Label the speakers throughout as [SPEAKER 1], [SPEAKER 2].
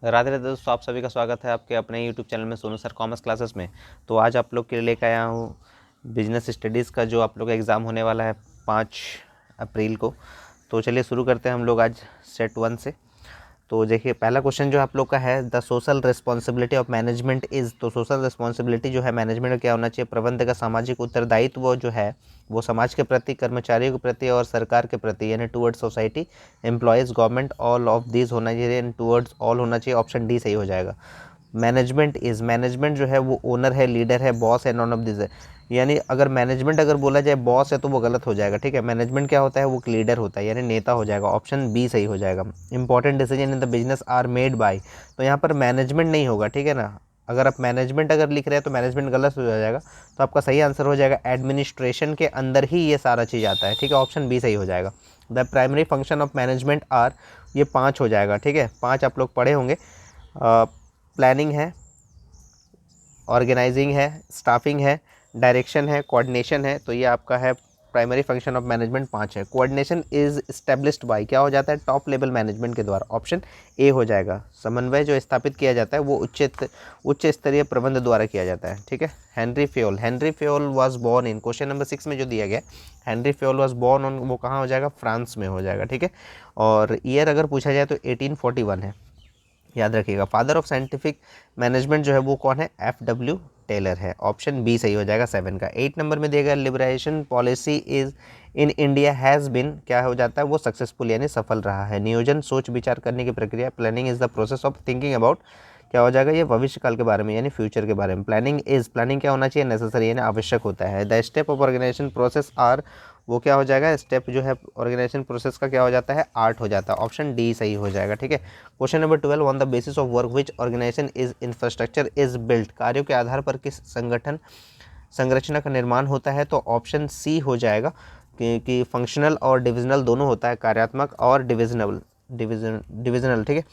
[SPEAKER 1] राधे राधे दोस्तों, आप सभी का स्वागत है आपके अपने यूट्यूब चैनल में सोनू सर कॉमर्स क्लासेस में। तो आज आप लोग के लिए लेकर आया हूँ बिजनेस स्टडीज़ का जो आप लोग का एग्ज़ाम होने वाला है 5 अप्रैल को। तो चलिए शुरू करते हैं हम लोग आज सेट 1 से। तो देखिए पहला क्वेश्चन जो आप लोग का है, the social responsibility of management is. तो सोशल रिस्पॉन्सिबिलिटी जो है मैनेजमेंट का क्या होना चाहिए, प्रबंध का सामाजिक उत्तरदायित्व वो जो है वो समाज के प्रति, कर्मचारियों के प्रति और सरकार के प्रति, यानी towards society, employees, government, all of this होना चाहिए, यानी टूवर्ड्स ऑल होना चाहिए। ऑप्शन डी सही हो जाएगा। मैनेजमेंट इज़, मैनेजमेंट जो है वो ओनर है, लीडर है, बॉस है, नॉन ऑफ दिस है। यानी अगर मैनेजमेंट अगर बोला जाए बॉस है तो वो गलत हो जाएगा, ठीक है। मैनेजमेंट क्या होता है, वो लीडर होता है, यानी नेता हो जाएगा। ऑप्शन बी सही हो जाएगा। Important decision in the business are made by, तो यहाँ पर मैनेजमेंट नहीं होगा, ठीक है ना। अगर आप मैनेजमेंट अगर लिख रहे हैं तो मैनेजमेंट गलत हो जाएगा। तो आपका सही आंसर हो जाएगा एडमिनिस्ट्रेशन के अंदर ही ये सारा चीज़ आता है, ठीक है। ऑप्शन बी सही हो जाएगा। The primary function of management are, ये 5 हो जाएगा, ठीक है। 5 आप लोग पढ़े होंगे। प्लानिंग है, ऑर्गेनाइजिंग है, स्टाफिंग है, डायरेक्शन है, कोऑर्डिनेशन है। तो ये आपका है प्राइमरी फंक्शन ऑफ मैनेजमेंट 5 है। कोऑर्डिनेशन इज स्टैब्लिश्ड बाय, क्या हो जाता है, टॉप लेवल मैनेजमेंट के द्वारा। ऑप्शन ए हो जाएगा। समन्वय जो स्थापित किया जाता है वो उच्च स्तरीय प्रबंध द्वारा किया जाता है, ठीक है। Henry Fayol, Henry Fayol was born in, question number 6 में जो दिया गया Henry Fayol was born on, वो कहाँ हो जाएगा, फ्रांस में हो जाएगा, ठीक है। और ईयर अगर पूछा जाए तो 1841 है, याद रखिएगा। फादर ऑफ साइंटिफिक मैनेजमेंट जो है वो कौन है, F.W. टेलर है। ऑप्शन बी सही हो जाएगा 7 का। 8 नंबर में दिया गया liberation policy is in India has been, क्या हो जाता है, वो सक्सेसफुल यानी सफल रहा है। नियोजन सोच विचार करने की प्रक्रिया, planning is the process of thinking about, क्या हो जाएगा, ये भविष्य काल के बारे में यानी फ्यूचर के बारे में। प्लानिंग इज, प्लानिंग क्या होना चाहिए, नेसेसरी यानी आवश्यक होता है। The step of organisation process are, वो क्या हो जाएगा, स्टेप जो है ऑर्गेनाइजेशन प्रोसेस का क्या हो जाता है, आर्ट हो जाता है। ऑप्शन डी सही हो जाएगा, ठीक है। Question number 12, on the basis of work which organisation is infrastructure is built, कार्यों के आधार पर किस संगठन संरचना का निर्माण होता है। तो ऑप्शन सी हो जाएगा कि फंक्शनल और डिविजनल दोनों होता है, कार्यात्मक और डिविजनल, ठीक है।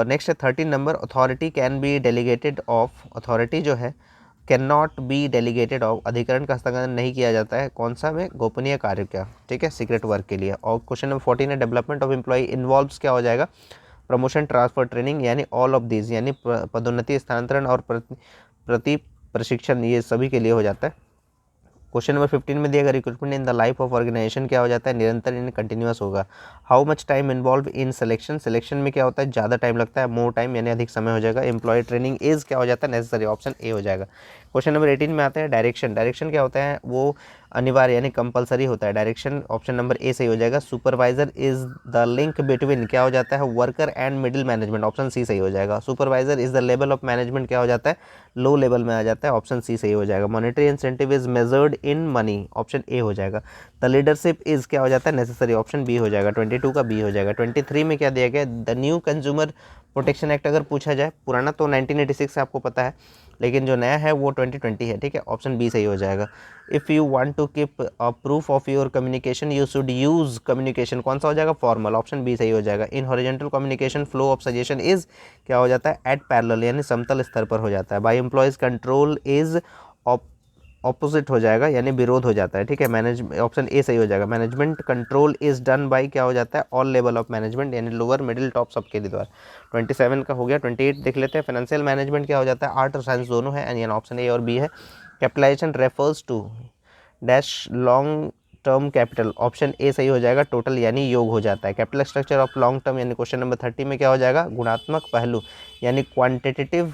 [SPEAKER 1] नेक्स्ट है 13 number, authority can be delegated of, authority जो है can not be delegated of, अधिकरण का हस्तांतरण नहीं किया जाता है, कौन सा में, गोपनीय कार्य का, ठीक है, सीक्रेट वर्क के लिए। और क्वेश्चन नंबर 14 है, डेवलपमेंट ऑफ एम्प्लॉय इन्वॉल्व्स, क्या हो जाएगा, प्रमोशन, ट्रांसफर, ट्रेनिंग, यानी ऑल ऑफ दिस, यानी पदोन्नति, स्थानांतरण और प्रति प्रशिक्षण, ये सभी के लिए हो जाता है। क्वेश्चन नंबर 15 में दिया गया recruitment in the life of organisation, क्या हो जाता है, निरंतर यानी कंटिन्यूअस होगा। How much time involve in selection, selection में क्या होता है, ज़्यादा टाइम लगता है, मोर टाइम यानी अधिक समय हो जाएगा। एम्प्लॉय ट्रेनिंग इज, क्या हो जाता है, नेसेसरी, ऑप्शन ए हो जाएगा। क्वेश्चन नंबर 18 में आते हैं डायरेक्शन, डायरेक्शन क्या होता है, वो अनिवार्य यानी कंपलसरी होता है डायरेक्शन। ऑप्शन नंबर ए सही हो जाएगा। Supervisor is the link between, क्या हो जाता है, worker and middle management, option C सही हो जाएगा। Supervisor is the level of management, क्या हो जाता है, लो लेवल में आ जाता है, ऑप्शन सी सही हो जाएगा। Monetary incentive is measured in money, option A हो जाएगा। द लीडरशिप इज, क्या हो जाता है, नेसेसरी, ऑप्शन बी हो जाएगा। 22 का बी हो जाएगा। 23 में क्या दिया गया, the new consumer protection act अगर पूछा जाए, पुराना तो 1986 से आपको पता है, लेकिन जो नया है वो 2020 है, ठीक है। ऑप्शन बी सही हो जाएगा। If you want to keep a proof of your communication you should use communication, कौन सा हो जाएगा, फॉर्मल, ऑप्शन बी सही हो जाएगा। In horizontal communication flow of suggestion is, क्या हो जाता है, एट पैरेलल यानी समतल स्तर पर हो जाता है। By employees control is opposite हो जाएगा यानी विरोध हो जाता है, ठीक है। मैनेज, ऑप्शन ए सही हो जाएगा। Management control is done by, क्या हो जाता है, ऑल लेवल ऑफ मैनेजमेंट यानी लोअर मिडिल टॉप सबके द्वारा। 27 का हो गया। 28 देख लेते हैं। फाइनेंशियल मैनेजमेंट क्या हो जाता है, आर्ट और साइंस दोनों है, यानी ऑप्शन ए और बी है। Capitalisation refers to dash long term capital, option A सही हो जाएगा। टोटल यानी योग हो जाता है। Capital structure of long term यानी क्वेश्चन नंबर 30 में क्या हो जाएगा, गुणात्मक पहलू यानी क्वांटिटेटिव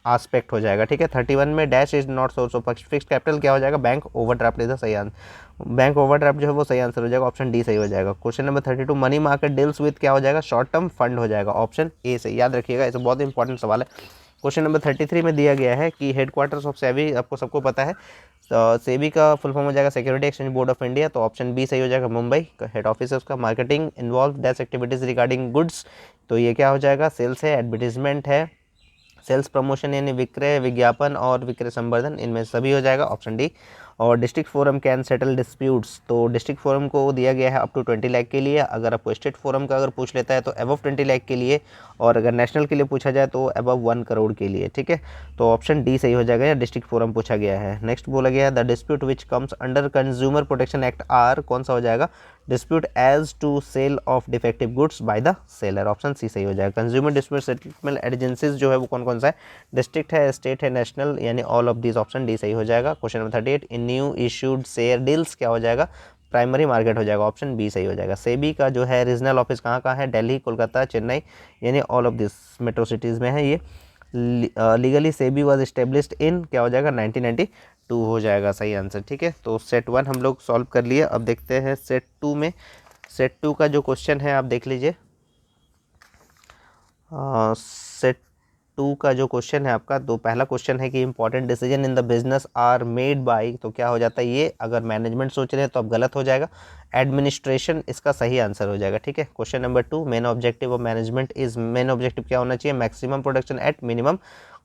[SPEAKER 1] आस्पेक्ट हो जाएगा, ठीक है। 31 में dash is not source of fixed capital, क्या हो जाएगा, बैंक ओवरड्राफ्ट इज सही आंसर, बैंक ओवरड्राफ्ट जो है वो सही आंसर हो जाएगा, ऑप्शन डी सही हो जाएगा। Question number 32, money market deals with, क्या हो जाएगा, शॉर्ट टर्म फंड हो जाएगा, ऑप्शन ए से, याद रखिएगा, इसे बहुत इंपॉर्टेंट सवाल है। क्वेश्चन नंबर 33 में दिया गया है कि हेडक्वार्टर्स ऑफ सेबी, आपको सबको पता है, तो सेबी का फुल फॉर्म हो जाएगा security exchange board of India, तो ऑप्शन बी सही हो जाएगा। मुंबई का हेड ऑफिस है उसका। Marketing involve dash activities regarding goods, तो ये क्या हो जाएगा, सेल्स है, एडवर्टीजमेंट है, सेल्स प्रमोशन यानी विक्रय, विज्ञापन और विक्रय संवर्धन, इनमें सभी हो जाएगा, ऑप्शन डी। और district forum can settle disputes, तो डिस्ट्रिक्ट फोरम को दिया गया है अप टू 20 लाख के लिए। अगर आपको स्टेट फोरम का अगर पूछ लेता है तो अबव 20 लाख के लिए, और अगर नेशनल के लिए पूछा जाए तो अबव 1 करोड़ के लिए। ठीक है, तो ऑप्शन डी सही हो जाएगा, या डिस्ट्रिक्ट फोरम पूछा गया है। नेक्स्ट बोला गया है the dispute which comes under consumer protection act are, कौन सा हो जाएगा, dispute as to sale of defective goods by the seller, option C सही हो जाएगा। कंज्यूमर डिस्प्यूट सेटलमेंट एजेंसीज जो है वो कौन कौन सा है, डिस्ट्रिक्ट है, स्टेट है, नेशनल, यानी all of this, option D सही हो जाएगा। क्वेश्चन नंबर 38 इन न्यू इशूड शेयर डील्स क्या हो जाएगा, प्राइमरी मार्केट हो जाएगा, ऑप्शन बी सही हो जाएगा। सेबी का जो है रीजनल ऑफिस कहाँ कहाँ है, दिल्ली, कोलकाता, चेन्नई, यानी all of this metro cities में है ये। Legally SEBI was established in, क्या हो जाएगा, 1992 हो जाएगा सही आंसर। ठीक है, तो सेट 1 हम लोग सॉल्व कर लिए। अब देखते हैं सेट 2 में। सेट 2 का जो क्वेश्चन है आप देख लीजिए। सेट 2 का जो क्वेश्चन है आपका, तो पहला क्वेश्चन है कि important decision in the business are made by, तो क्या हो जाता है ये, अगर मैनेजमेंट सोच रहे हैं तो अब गलत हो जाएगा, एडमिनिस्ट्रेशन इसका सही आंसर हो जाएगा। ठीक है, question number 2 main objective of management is, main objective क्या होना चाहिए, maximum production at minimum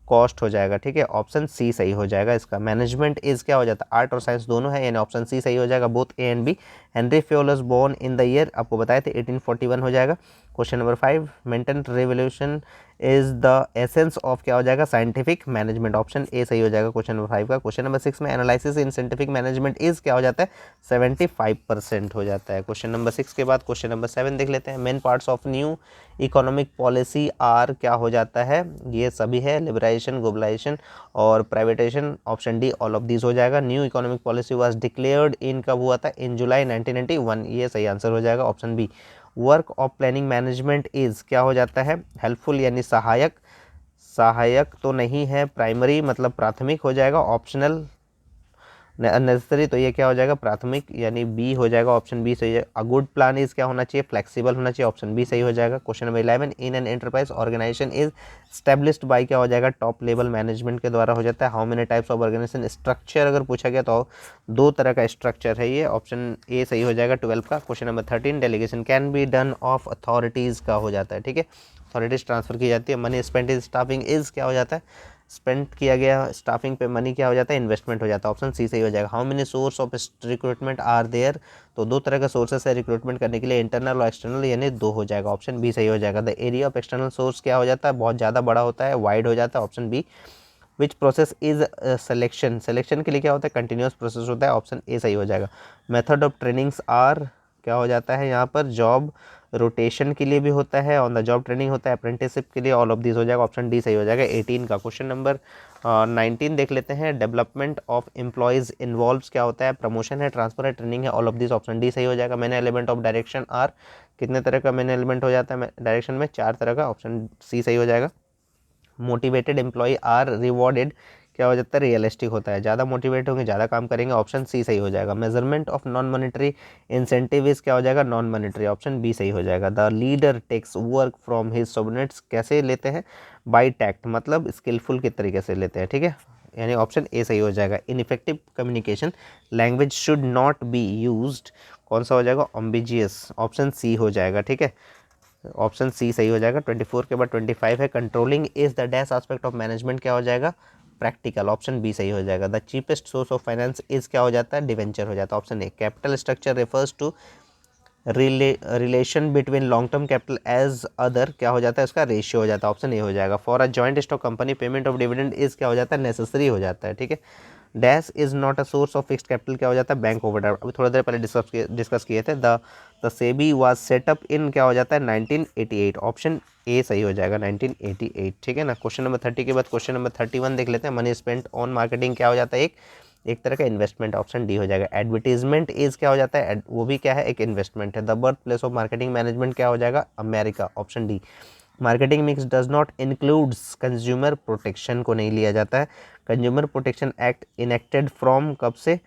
[SPEAKER 1] cost हो जाएगा। ठीक है, ऑप्शन सी सही हो जाएगा इसका। मैनेजमेंट इज क्या हो जाता है, आर्ट और साइंस दोनों है, यानी ऑप्शन सी सही हो जाएगा, both A and B. Henry Fayol was born in the year, आपको बताए थे 1841 हो जाएगा। Question number 5 mental revolution is the essence of, क्या हो जाएगा, साइंटिफिक मैनेजमेंट, ऑप्शन ए सही हो जाएगा क्वेश्चन नंबर 5 का। क्वेश्चन नंबर 6 में analysis in scientific management is, क्या हो जाता है, 75% हो जाता है। क्वेश्चन नंबर 6 के बाद क्वेश्चन नंबर 7 देख लेते हैं। Main parts of new economic policy are, क्या हो जाता है, ये सभी है, लिबराइजेशन, ग्लोबलाइजेशन और privatisation, option D all of this हो जाएगा। New economic policy was declared in, कब हुआ था, इन जुलाई 1991, ये सही आंसर हो जाएगा, option B. Work of planning management is, क्या हो जाता है, हेल्पफुल यानी सहायक, सहायक तो नहीं है, प्राइमरी मतलब प्राथमिक हो जाएगा, ऑप्शनल अननेसेसरी, तो ये क्या हो जाएगा, प्राथमिक, यानी बी हो जाएगा, ऑप्शन बी सही है। अ गुड प्लान इज क्या होना चाहिए, फ्लेक्सिबल होना चाहिए, ऑप्शन बी सही हो जाएगा। Question number 11 in an enterprise organisation is established by, क्या हो जाएगा, टॉप लेवल मैनेजमेंट के द्वारा हो जाता है। How many types of organisation structure अगर पूछा गया तो 2 तरह का स्ट्रक्चर है ये, ऑप्शन ए सही हो जाएगा 12 का। Question number 13 delegation can be done of authorities का हो जाता है। ठीक है, अथॉरिटीज ट्रांसफर की जाती है। Money spent is staffing is, क्या हो जाता है, स्पेंड किया गया स्टाफिंग पे मनी, क्या हो जाता है, इन्वेस्टमेंट हो जाता है, ऑप्शन सी सही हो जाएगा। How many source of recruitment are there, तो 2 तरह का सोर्सेस है रिक्रूटमेंट करने के लिए, इंटरनल और एक्सटर्नल, यानी 2 हो जाएगा, ऑप्शन बी सही हो जाएगा। The area of external source क्या हो जाता है, बहुत ज़्यादा बड़ा होता है, वाइड हो जाता है, option B. Which process is selection, selection के लिए क्या होता है, कंटिन्यूस प्रोसेस होता है, ऑप्शन ए सही हो जाएगा। मेथड ऑफ ट्रेनिंग्स आर, क्या हो जाता है यहाँ पर, जॉब रोटेशन के लिए भी होता है, ऑन द जॉब ट्रेनिंग होता है, अप्रेंटिसशिप के लिए, ऑल ऑफ दिस हो जाएगा, ऑप्शन डी सही हो जाएगा 18 का। क्वेश्चन नंबर 19 देख लेते हैं। डेवलपमेंट ऑफ एम्प्लॉयज़ इन्वॉल्व्स, क्या होता है, प्रमोशन है, ट्रांसफर है, ट्रेनिंग है, all of this, option D सही हो जाएगा। Main element of direction are, कितने तरह का मैन एलिमेंट हो जाता है डायरेक्शन में, 4 तरह का, ऑप्शन सी सही हो जाएगा। मोटिवेटेड एम्प्लॉय आर रिवॉर्डेड, क्या हो जाता है, रियलिस्टिक होता है, ज़्यादा मोटिवेट होंगे, ज़्यादा काम करेंगे, ऑप्शन सी सही हो जाएगा। Measurement of non monetary incentive is, क्या हो जाएगा, नॉन मॉनिटरी, ऑप्शन बी सही हो जाएगा। The leader takes work from his subordinates, कैसे लेते हैं, बाय टैक्ट, मतलब स्किलफुल के तरीके से लेते हैं। ठीक है, यानी ऑप्शन ए सही हो जाएगा। Ineffective communication language should not be used, कौन सा हो जाएगा, एम्बिजियस, ऑप्शन सी हो जाएगा। ठीक है, ऑप्शन सी सही हो जाएगा। 24 के बाद 25 है। Controlling is the dash aspect of management, क्या हो जाएगा, प्रैक्टिकल, ऑप्शन बी सही हो जाएगा। The cheapest source of finance is, क्या हो जाता है, डिवेंचर हो जाता है, option A. Capital structure refers to relation between long term capital as other, क्या हो जाता है, उसका रेशियो हो जाता है, ऑप्शन ए हो जाएगा। For a joint stock company payment of dividend is, क्या हो जाता है, नेसेसरी हो जाता है। ठीक है, dash is not a source of fixed capital, क्या हो जाता है, बैंक ओवरड्राफ्ट, अभी थोड़ा देर पहले डिस्कस किए थे। द सेबी वाज सेटअप इन, क्या हो जाता है, 1988, ऑप्शन ए सही हो जाएगा 1988। ठीक है ना। क्वेश्चन नंबर 30 के बाद क्वेश्चन नंबर 31 देख लेते हैं। मनी स्पेंट ऑन मार्केटिंग, क्या हो जाता है, एक तरह का इन्वेस्टमेंट, ऑप्शन डी हो जाएगा। एडवर्टीजमेंट इज, क्या हो जाता है, वो भी क्या है, एक इन्वेस्टमेंट है। The birth place of marketing management, क्या हो जाएगा, America, option D. Marketing mix does not includes consumer protection को नहीं लिया जाता है। Consumer protection act enacted from, कब से,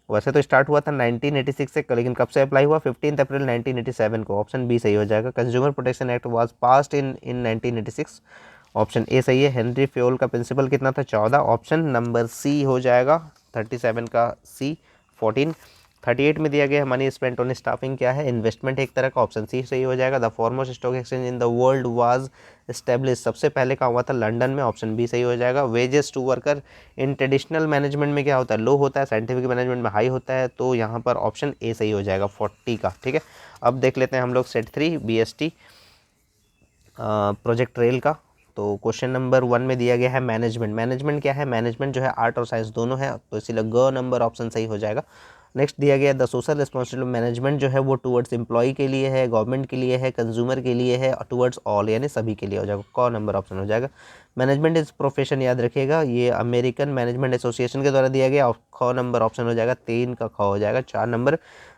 [SPEAKER 1] वैसे तो स्टार्ट हुआ था 1986 से, लेकिन कब से अप्लाई हुआ, 15 अप्रैल 1987 को, ऑप्शन बी सही हो जाएगा। Consumer protection act was passed in 1986, option A सही है। हेनरी फ्योल का प्रिंसिपल कितना था, 14, ऑप्शन नंबर सी हो जाएगा 37 का सी 14। 38 में दिया गया है मनी स्पेंट ऑन स्टाफिंग, क्या है, इन्वेस्टमेंट एक तरह का, ऑप्शन सी सही हो जाएगा। The foremost stock exchange in the world was establish सबसे पहले कहाँ हुआ था, लंदन में, ऑप्शन बी सही हो जाएगा। Wages to worker in traditional management में क्या होता है, लो होता है, साइंटिफिक मैनेजमेंट में हाई होता है, तो यहाँ पर ऑप्शन ए सही हो जाएगा 40 का। ठीक है, अब देख लेते हैं हम लोग सेट 3 BST प्रोजेक्ट रेल का। तो क्वेश्चन नंबर 1 में दिया गया है मैनेजमेंट। मैनेजमेंट क्या है, मैनेजमेंट जो है आर्ट और साइंस दोनों है, तो इसीलिए ग नंबर ऑप्शन सही हो जाएगा। नेक्स्ट दिया गया द सोशल रिस्पॉन्सिबिलिटी मैनेजमेंट जो है वो टुवर्ड्स एम्प्लॉय के लिए है, गवर्नमेंट के लिए है, कंज्यूमर के लिए है, और टुवर्ड्स ऑल यानी सभी के लिए हो जाएगा, क नंबर ऑप्शन हो जाएगा। मैनेजमेंट इज प्रोफेशन याद रखिएगा, ये अमेरिकन मैनेजमेंट एसोसिएशन के द्वारा दिया गया, और ख नंबर ऑप्शन हो जाएगा, 3 का ख हो जाएगा। 4 number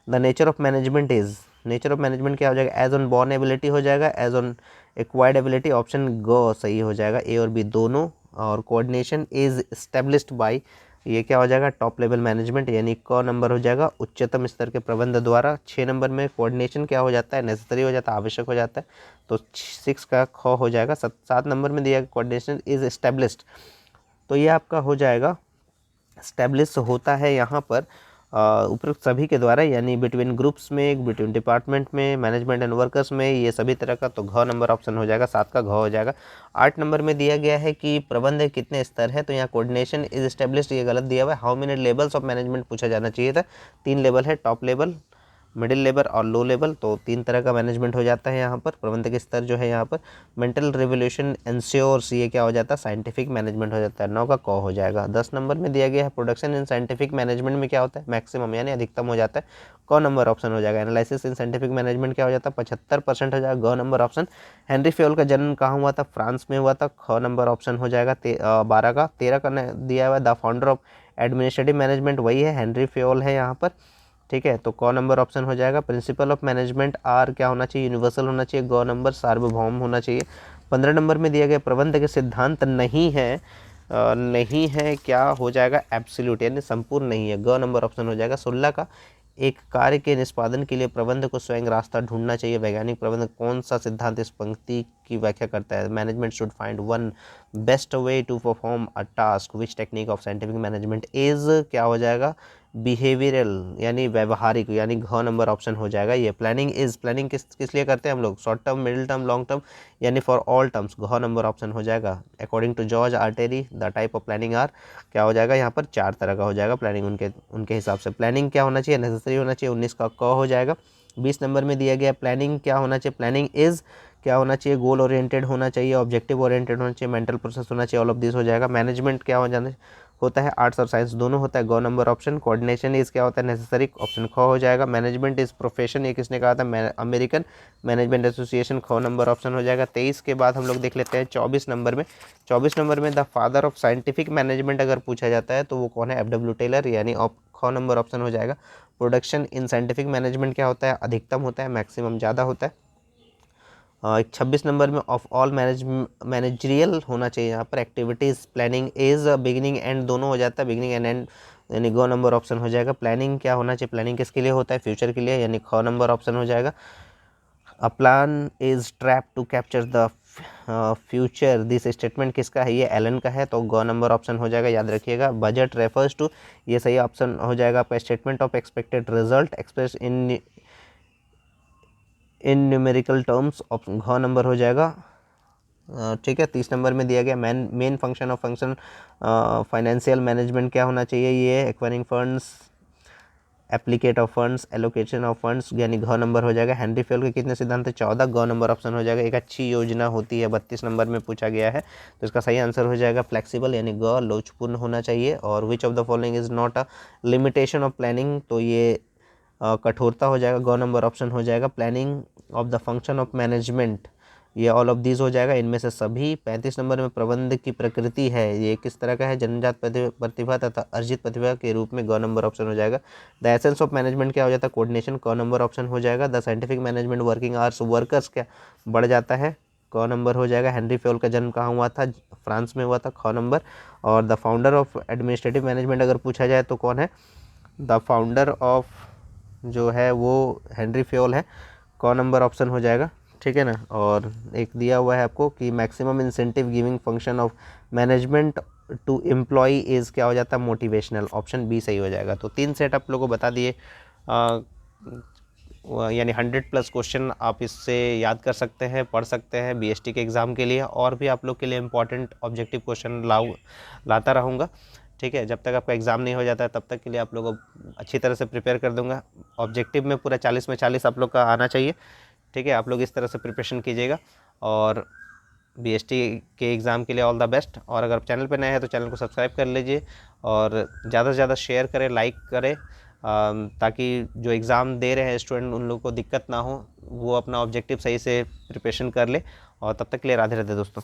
[SPEAKER 1] the nature of management is, nature of management क्या हो जाएगा, एज ऑन बॉर्न एबिलिटी हो जाएगा, as on acquired ability, option ग सही हो जाएगा, ए और बी दोनों। और कोऑर्डिनेशन इज एस्टेब्लिश्ड बाय, ये क्या हो जाएगा, टॉप लेवल मैनेजमेंट यानी क नंबर हो जाएगा, उच्चतम स्तर के प्रबंध द्वारा। 6 नंबर में कोऑर्डिनेशन क्या हो जाता है, नेसेसरी हो जाता है, आवश्यक हो जाता है, तो 6 का ख हो जाएगा। 7 नंबर में दिया कोऑर्डिनेशन इज एस्टेब्लिश्ड, तो ये आपका हो जाएगा एस्टेब्लिश होता है यहाँ पर उपरोक्त सभी के द्वारा, यानी बिटवीन ग्रुप्स में, बिटवीन डिपार्टमेंट में, मैनेजमेंट एंड वर्कर्स में, ये सभी तरह का, तो घ नंबर ऑप्शन हो जाएगा, 7 का घ हो जाएगा। 8 नंबर में दिया गया है कि प्रबंध कितने स्तर है, तो यहाँ कोऑर्डिनेशन इज एस्टेब्लिश्ड ये गलत दिया हुआ है। How many levels of management पूछा जाना चाहिए था, 3 लेवल है, टॉप लेवल, मिडिल लेवल और लो लेवल, तो 3 तरह का मैनेजमेंट हो जाता है यहाँ पर। प्रबंधक स्तर जो है यहाँ पर मेंटल रिवोल्यूशन इंश्योर्स, ये क्या हो जाता है, साइंटिफिक मैनेजमेंट हो जाता है, 9 का क हो जाएगा। 10 नंबर में दिया गया है प्रोडक्शन इन साइंटिफिक मैनेजमेंट में क्या होता है, मैक्सिमम यानी अधिकतम हो जाता है, क नंबर ऑप्शन हो जाएगा। एनालिसिस इन साइंटिफिक मैनेजमेंट क्या हो जाता है, 75% हो जाएगा, ग नंबर ऑप्शन। हेनरी फ्योल का जन्म कहाँ हुआ था, फ्रांस में हुआ था, ख नंबर ऑप्शन हो जाएगा। 12 का, 13 का दिया हुआ है the founder of administrative management, वही है हेनरी फ्योल है यहाँ पर। ठीक है, तो क नंबर ऑप्शन हो जाएगा। प्रिंसिपल ऑफ मैनेजमेंट आर क्या होना चाहिए, यूनिवर्सल होना चाहिए, ग नंबर सार्वभौम होना चाहिए। 15 नंबर में दिया गया प्रबंध के सिद्धांत नहीं है, नहीं है क्या हो जाएगा, एब्सोल्यूट यानी संपूर्ण नहीं है, ग नंबर ऑप्शन हो जाएगा। 16 का एक कार्य के निष्पादन के लिए प्रबंध को स्वयं रास्ता ढूंढना चाहिए, वैज्ञानिक प्रबंध कौन सा सिद्धांत इस पंक्ति की व्याख्या करता है, management should find one best way to perform a task, which technique of scientific management is क्या हो जाएगा, बिहेवियरल यानी व्यवहारिक, यानी घ नंबर ऑप्शन हो जाएगा। ये प्लानिंग इज, प्लानिंग किस लिए करते हैं हम लोग, short term, middle term, long term, यानी फॉर ऑल टर्म्स, घ नंबर ऑप्शन हो जाएगा। According to George R Terry the type of planning are क्या हो जाएगा, यहाँ पर 4 तरह का हो जाएगा प्लानिंग, उनके हिसाब से। प्लानिंग क्या होना चाहिए, नेसेसरी होना चाहिए, 19 का क हो जाएगा। 20 नंबर में दिया गया प्लानिंग क्या होना चाहिए, प्लानिंग इज क्या होना चाहिए, गोल ओरिएंटेड होना चाहिए, ऑब्जेक्टिव ओरिएंटेड होना चाहिए, मेंटल प्रोसेस होना चाहिए, ऑल ऑफ दिस हो जाएगा। मैनेजमेंट क्या हो जाना होता है, आर्ट्स और साइंस दोनों होता है, गो नंबर ऑप्शन। कोऑर्डिनेशन इज क्या होता है, नेसेसरी, ऑप्शन ख हो जाएगा। मैनेजमेंट इज प्रोफेशन, ये किसने कहा था, अमेरिकन मैनेजमेंट एसोसिएशन, ख नंबर ऑप्शन हो जाएगा। 23 के बाद हम लोग देख लेते हैं 24 नंबर में। 24 नंबर में the father of scientific management अगर पूछा जाता है तो वो कौन है, FW टेलर, यानी ख नंबर ऑप्शन हो जाएगा। प्रोडक्शन इन साइंटिफिक मैनेजमेंट क्या होता है, अधिकतम होता है, मैक्सिमम ज़्यादा होता है। 26 नंबर में ऑफ ऑल मैनेजरियल होना चाहिए यहाँ पर। Activities planning is beginning and दोनों हो जाता है, बिगिनिंग एंड एंड, यानी गो नंबर ऑप्शन हो जाएगा। प्लानिंग क्या होना चाहिए, प्लानिंग किसके लिए होता है, फ्यूचर के लिए, यानी ख नंबर ऑप्शन हो जाएगा। A plan is trap to capture the future, this statement किसका है, ये एलन का है, तो ग नंबर ऑप्शन हो जाएगा, याद रखिएगा। बजट रेफर्स टू, ये सही ऑप्शन हो जाएगा आपका। Statement of expected result express in numerical terms, option घ नंबर हो जाएगा। ठीक है, 30 नंबर में दिया गया main function of function financial management क्या होना चाहिए, ये acquiring funds, एप्लीकेट of funds, allocation of funds, यानी घ नंबर हो जाएगा। हेनरी फेल के कितने सिद्धांत है, 14, ग नंबर ऑप्शन हो जाएगा। एक अच्छी योजना होती है, 32 नंबर में पूछा गया है, तो इसका सही आंसर हो जाएगा फ्लेक्सिबल, यानी ग लोचपूर्ण होना चाहिए। और which of the following is not a limitation of planning, तो ये कठोरता हो जाएगा, ग नंबर ऑप्शन हो जाएगा। Planning of the function of management, ये ऑल ऑफ दीज हो जाएगा, इनमें से सभी। 35 नंबर में प्रबंध की प्रकृति है, ये किस तरह का है, जन्मजात प्रतिभा तथा अर्जित प्रतिभा के रूप में, ग नंबर ऑप्शन हो जाएगा। द एसेंस ऑफ मैनेजमेंट क्या हो जाता है, कोऑर्डिनेशन, क नंबर ऑप्शन हो जाएगा। The scientific management working hours, workers क्या बढ़ जाता है, क नंबर हो जाएगा। हेनरी फ्योल का जन्म कहाँ हुआ था, फ्रांस में हुआ था, ख नंबर। और the founder of administrative management अगर पूछा जाए तो कौन है, द फाउंडर ऑफ जो है वो हेनरी फ्योल है, क नंबर ऑप्शन हो जाएगा। ठीक है ना। और एक दिया हुआ है आपको कि maximum incentive giving function of management to employ is क्या हो जाता है, मोटिवेशनल, ऑप्शन बी सही हो जाएगा। तो 3 सेट आप लोगों को बता दिए यानी 100+ क्वेश्चन आप इससे याद कर सकते हैं, पढ़ सकते हैं बीएसटी के एग्ज़ाम के लिए। और भी आप लोग के लिए इंपॉर्टेंट ऑब्जेक्टिव क्वेश्चन लाता रहूँगा, ठीक है। जब तक आपका एग्ज़ाम नहीं हो जाता है तब तक के लिए आप लोगों को अच्छी तरह से प्रिपेयर कर दूंगा। ऑब्जेक्टिव में पूरा 40 में 40 आप लोग का आना चाहिए, ठीक है। आप लोग इस तरह से प्रिपरेशन कीजिएगा और बीएसटी के एग्ज़ाम के लिए ऑल द बेस्ट। और अगर चैनल पर नए हैं तो चैनल को सब्सक्राइब कर लीजिए और ज़्यादा से ज़्यादा शेयर करें, लाइक करें, ताकि जो एग्ज़ाम दे रहे हैं स्टूडेंट उन लोगों को दिक्कत ना हो, वो अपना ऑब्जेक्टिव सही से प्रिपरेशन कर ले। और तब तक के लिए राधे राधे दोस्तों।